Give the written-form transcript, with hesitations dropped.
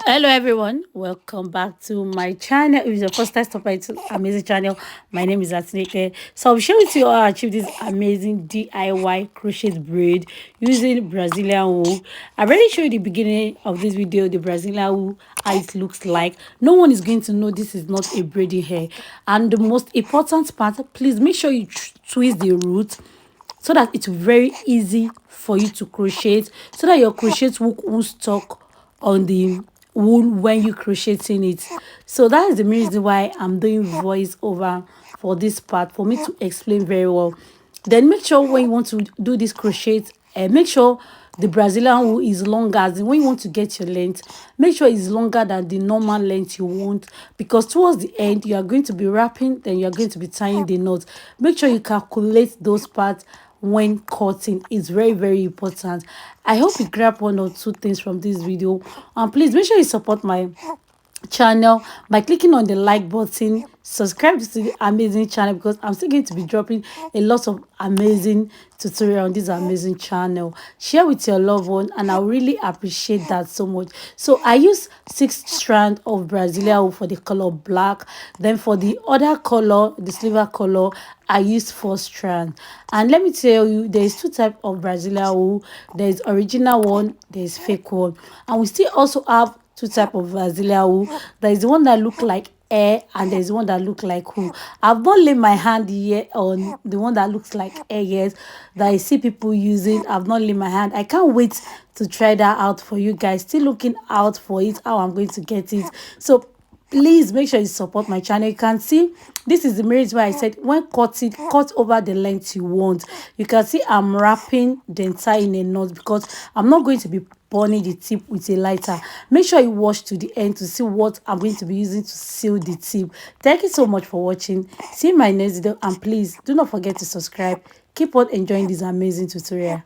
Hello everyone, welcome back to my channel. If it's your first time stopping to amazing channel, my name is Atineke. So I'll share with you how I achieved this amazing DIY crochet braid using Brazilian wool. I already showed you the beginning of this video the Brazilian wool, how it looks like. No one is going to know this is not a braiding hair. And the most important part, please make sure you twist the root so that it's very easy for you to crochet, so that your crochet hook won't stuck on the wool when you crocheting it. So that is the main reason why I'm doing voice over for this part, for me to explain very well. Then make sure when you want to do this crochet, make sure the Brazilian wool is longer. As in when you want to get your length, make sure it's longer than the normal length you want, because towards the end you are going to be wrapping, then you are going to be tying the knot. Make sure you calculate those parts when cutting. Is very, very important. I hope you grab one or two things from this video, and please make sure you support my channel by clicking on the like button, subscribe to the amazing channel, because I'm still going to be dropping a lot of amazing tutorial on this amazing channel. Share with your loved one, and I really appreciate that so much. So I use 6 strands of Brazilian wool for the color black. Then for the other color, the silver color, I used 4 strands. And let me tell you, there is 2 types of Brazilian wool. There is original one, there is fake one, and we still also have 2 types of Brazilian wool. There is the one that look like hair, and there's one that look like wool. I've not laid my hand yet on the one that looks like hair yet, that I see people using. I've not laid my hand. I can't wait to try that out for you guys. Still looking out for it, how I'm going to get it. So please make sure you support my channel. You can see this is the reason why I said when cutting, cut over the length you want. You can see I'm wrapping then tying a knot, because I'm not going to be burning the tip with a lighter. Make sure you watch to the end to see what I'm going to be using to seal the tip. Thank you so much for watching. See you in my next video, and please do not forget to subscribe. Keep on enjoying this amazing tutorial.